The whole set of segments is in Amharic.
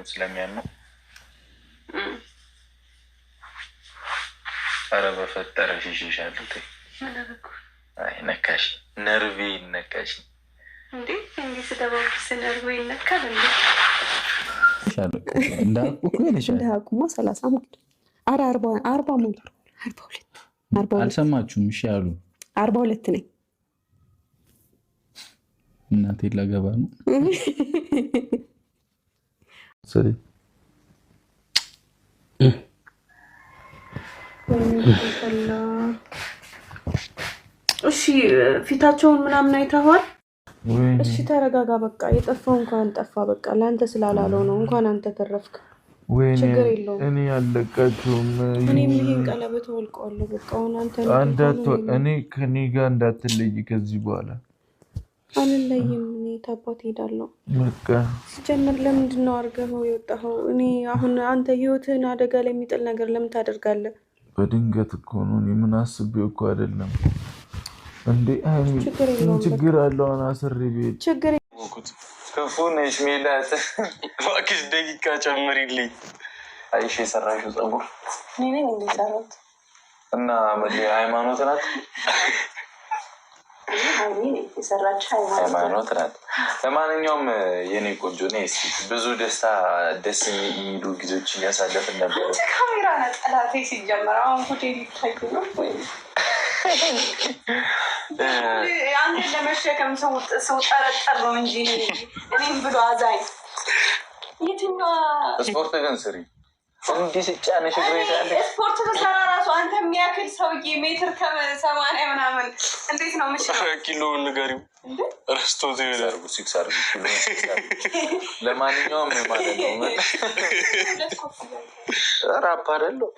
ስለሚያነው ኧረ በፈጠረሽ ይሽሻለሁ ተይ አይ ነካሽ ነርቬ ነካሽ እንዴ እንግዲህ ስለባብስ ነርቬ ነካል እንዴ እንዳቁማ 30 ሞት አረ 40 ሞት 42 አልሰማችሁም? እሺ አሉ 42 ነኝ እናቴ ላገባ ነው ሰሪ እሺ ፊታቸውን ምናምን አይተዋል? እሺ ተረጋጋ በቃ የጠፋው እንኳን ጠፋ በቃ ላንተ ስላላለው ነው እንኳን አንተ ተረፍክ ችግር የለውም እኔ ያለቀችውም እኔም ይሄን ቀለበት ወልቀዋለሁ በቃ አንተ እኔ ከኔ ጋር እንዳትለይ ከዚህ በኋላ አልለይም እኔ ታባት ሄዳለሁ በቃ ሲጀምር ለምንድን ነው አርገኸው የወጣኸው እኔ አሁን አንተ ህይወትህን አደጋ ላይ የሚጥል ነገር ለምን ታደርጋለህ በድንገት እኮ ነው ምን አስቤው እኮ አይደለም እንዴ ችግር አለው አናስሪ ቤት ችግር ክፉ ነሽ ሜላት እባክሽ ደቂቃ ጨምሪልኝ አይሽ የሰራሽው ፀጉር እኔ ነኝ እንደሰራሁት እና ሃይማኖት ናት ሃይማኖት ናት ለማንኛውም የኔ ቆንጆ ነኝ ብዙ ደስ የሚሉ ጊዜዎችን ያሳለፍን ነበር ካሜራ ነጠላቴ ሲጀመር አሁን ጉዴ ሊታይ ነው ወይ አንተ ለመሸከም ሰው ጠረጠር ነው እንጂ እኔም ብሎ አዛኝ የትኛው ስፖርት ግን ስሪ እንዲህ ሲጫነሽ ግሬታለ ስፖርት በሰራ ራሱ አንተ የሚያክል ሰውዬ ሜትር ከ80 ምናምን እንዴት ነው ምሽ ኪሎ ንገሪው ረስቶት ይላል 6 አርብ ለማንኛውም ማለት ነው ራፕ አይደለም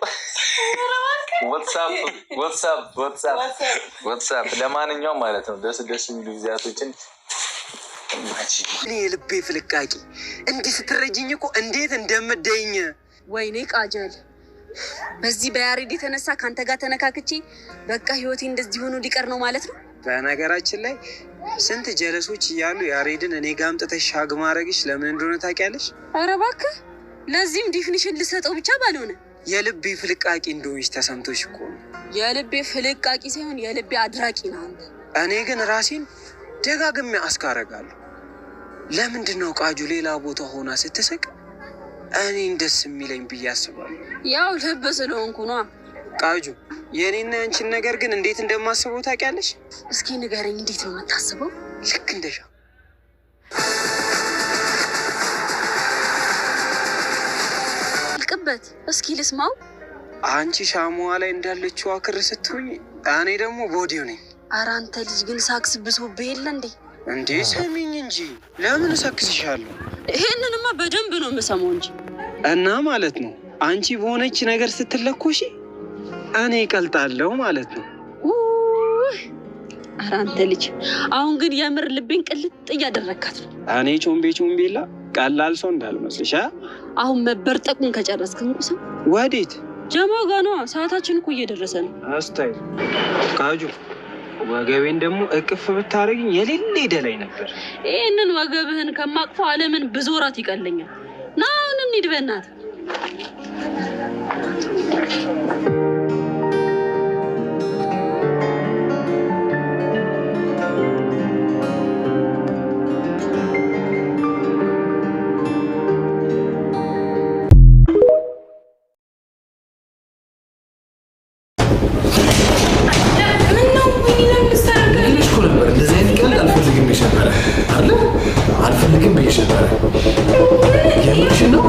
ዋትስአፕ ለማንኛውም ማለት ነው ደስ የሚሉ ጊዜያቶችን የልቤ ፍልቃቂ እንዲህ ስትረጂኝ እኮ እንዴት እንደምደኝ ወይኔ ቃጀል በዚህ በያሬድ የተነሳ ካንተ ጋር ተነካክቼ በቃ ህይወቴ እንደዚህ ሆኖ ሊቀር ነው ማለት ነው። በነገራችን ላይ ስንት ጀለሶች እያሉ ያሬድን እኔ ጋር አምጥተሽ ሻግ ማድረግሽ ለምን እንደሆነ ታውቂያለሽ? ኧረ እባክህ ለዚህም ዲፊኒሽን ልሰጠው ብቻ ባልሆነ የልቤ ፍልቃቂ እንደሆንሽ ተሰምቶሽ እኮ ነው። የልቤ ፍልቃቂ ሳይሆን የልቤ አድራቂ ነው አንተ። እኔ ግን ራሴን ደጋግሜ አስካረጋለሁ። ለምንድን ነው ቃጁ ሌላ ቦታ ሆና ስትስቅ እኔን ደስ የሚለኝ ብዬ አስባለሁ? ያው ልብ ስለሆንኩ ነው። ቃጁ የኔና ያንቺን ነገር ግን እንዴት እንደማስበው ታውቂያለሽ? እስኪ ንገረኝ፣ እንዴት ነው የምታስበው? ልክ እንደሻ ልቅበት እስኪ ልስማው። አንቺ ሻማዋ ላይ እንዳለችው አክር ስትሆኝ እኔ ደግሞ ቦዲው ነኝ። ኧረ አንተ ልጅ ግን ሳክስ ብሶብህ የለ እንዴ? እንዴ ሰሚኝ እንጂ ለምን እሰክስሻለሁ? ይሄንንማ በደንብ ነው የምሰማው እንጂ። እና ማለት ነው አንቺ በሆነች ነገር ስትለኮሺ እኔ ቀልጣለሁ ማለት ነው። ኧረ አንተ ልጅ አሁን ግን የምር ልቤን ቅልጥ እያደረካት ነው። እኔ ቾምቤላ ቀላል ሰው እንዳልመስልሽ። አሁን መበርጠቁን ከጨረስክ እንቁሰም ወዴት? ጀማው ጋር ነዋ። ሰዓታችን እኮ እየደረሰ ነው። አስታይ ቃጁ ወገቤን ደግሞ እቅፍ ብታረግኝ የሌለ ይደላይ ነበር። ይህንን ወገብህን ከማቅፈው ዓለምን ብዙራት ይቀለኛል። ና አሁን እንሂድ በእናትህ። አልፈልግም ብዬሽ ነበረ። የምርሽ ነው?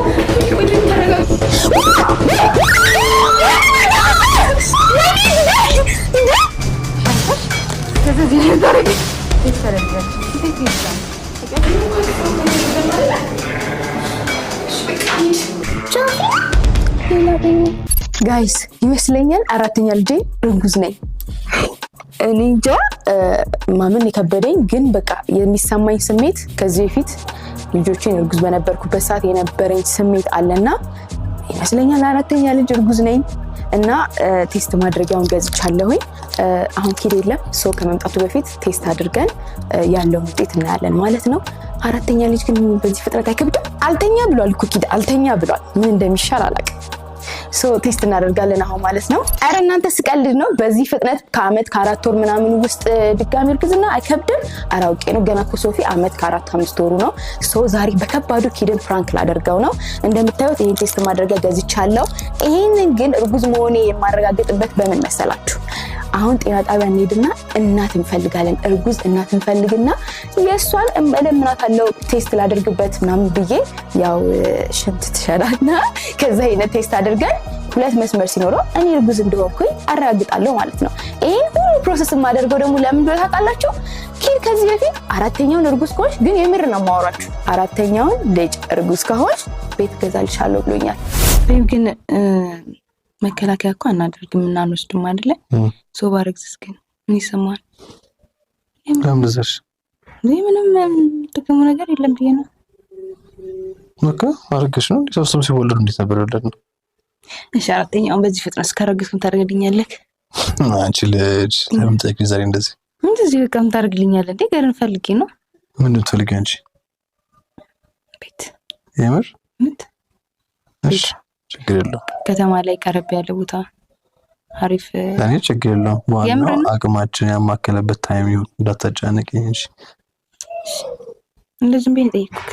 ጋይስ ይመስለኛል አራተኛ ልጄ እርጉዝ ነኝ። እኔ እንጃ ማመን የከበደኝ ግን በቃ የሚሰማኝ ስሜት ከዚህ በፊት ልጆችን እርጉዝ በነበርኩበት ሰዓት የነበረኝ ስሜት አለና ይመስለኛል አራተኛ ልጅ እርጉዝ ነኝ እና ቴስት ማድረጊያውን ገዝቻለሁኝ። አሁን ኪድ የለም ሰው ከመምጣቱ በፊት ቴስት አድርገን ያለውን ውጤት እናያለን ማለት ነው። አራተኛ ልጅ ግን በዚህ ፍጥነት አይከብድም? አልተኛ ብሏል እኮ ኪድ አልተኛ ብሏል። ምን እንደሚሻል አላውቅም። ቴስት እናደርጋለን አሁን ማለት ነው። አረ እናንተ ስቀልድ ነው። በዚህ ፍጥነት ከአመት ከ4 ወር ምናምን ውስጥ ድጋሚ እርግዝና አይከብድም? አራውቄ ነው። ገና እኮ ሶፊ አመት ከ4-5 ወሩ ነው። ዛሬ በከባዱ ኪድን ፍራንክ ላደርገው ነው። እንደምታዩት ይሄን ቴስት ማድረጊያ ገዝቻለሁ። ይሄንን ግን እርጉዝ መሆኔ የማረጋግጥበት በምን መሰላችሁ? አሁን ጤና ጣቢያ እንሄድና እናት እንፈልጋለን። እርጉዝ እናት እንፈልግና የእሷን እለምናታለሁ ቴስት ላደርግበት ምናምን ብዬ ያው ሽንት ትሸናና ከዛ ይሄን ቴስት አድርገን 2 መስመር ሲኖረው እኔ እርጉዝ እንደሆንኩኝ አረጋግጣለሁ ማለት ነው። ይሄን ሁሉ ፕሮሰስ ማደርገው ደግሞ ለምን እንደሆነ ታውቃላችሁ? ኪድ ከዚህ በፊት 4ኛውን እርጉዝ ከሆንሽ ግን የምር ነው የማወራችሁ 4ኛውን ልጅ እርጉዝ ከሆንሽ ቤት ገዛልሻለሁ ብሎኛል። ግን መከላከያ እኮ አናደርግም እና አንወስድም አይደለ? ባረግዝስ ግን ምን ይሰማል? ለምንዘሽ ምንም ጥቅሙ ነገር የለም ብዬ ነው። በቃ አረግሽ ነው። ሶስቱም ሲወለዱ እንዴት ነበር ወለድ ነው? እሺ 4ኛውን በዚህ ፍጥነት እስካረግዝኩም ታደርግልኛለህ? አንቺ ልጅ ለምን ጠይቂኝ ዛሬ እንደዚህ በቃ ታደርግልኛለህ እንዴ? ገርን ፈልጌ ነው። ምን ትፈልጊ አንቺ? ቤት የምር ምት እሺ ችግር የለውም። ከተማ ላይ ቀረብ ያለ ቦታ አሪፍ። እኔ ችግር የለውም። ዋናው አቅማችን ያማከለበት ታይም ይሁን። እንዳታጫነቂኝ እንጂ እንደዚህ ብዬ ጠይቅኩ።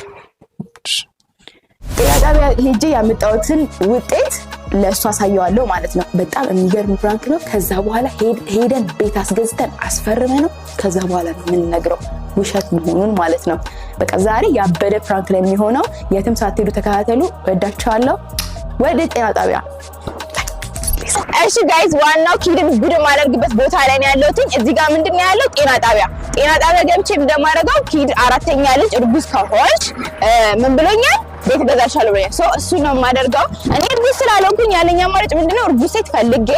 ጤና ጣቢያ ሄጄ ያመጣሁትን ውጤት ለእሱ አሳየዋለሁ ማለት ነው። በጣም የሚገርም ፍራንክ ነው። ከዛ በኋላ ሄደን ቤት አስገዝተን አስፈርመ ነው ከዛ በኋላ ነው የምንነግረው ውሸት መሆኑን ማለት ነው። በቃ ዛሬ ያበደ ፍራንክ ላይ የሚሆነው የትም ሳትሄዱ ተከታተሉ። ወዳችኋለሁ። ወደ ጤና ጣቢያ። እሺ ጋይስ ዋናው ኪድን ጉድ ማድረግበት ቦታ ላይ ነው ያለሁት። እዚህ ጋር ምንድነው ያለው? ጤና ጣቢያ ገብቼ እንደማደርገው ኪድ 4ኛ ልጅ እርጉዝ ከሆንሽ ምን ብሎኛል? ቤት ገዛልሻለሁ ብሎኛል። እሱ ነው የማደርገው። እኔ እርጉዝ ስላልሆንኩኝ ያለኝ አማራጭ ምንድነው? እርጉዝ ሴት ፈልጌ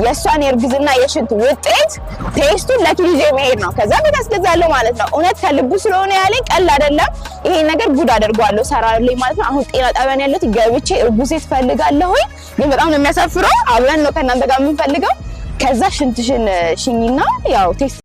የእሷን የእርግዝና የሽንት ውጤት ቴስቱን ለኪድ ይዤ መሄድ ነው። ከዛ ቤት አስገዛለሁ ማለት ነው። እውነት ከልቡ ስለሆነ ያለኝ ቀል አይደለም። ይሄን ነገር ጉድ አደርገዋለሁ ሰራልኝ ማለት ነው። አሁን ጤና ጣቢያ ነው ያለሁት። ገብቼ እርጉዝ ሴት ፈልጋለሁኝ። ግን በጣም ነው የሚያሳፍረው። አብረን ነው ከእናንተ ጋር የምንፈልገው። ከዛ ሽንትሽን ሽኝና ያው ቴስት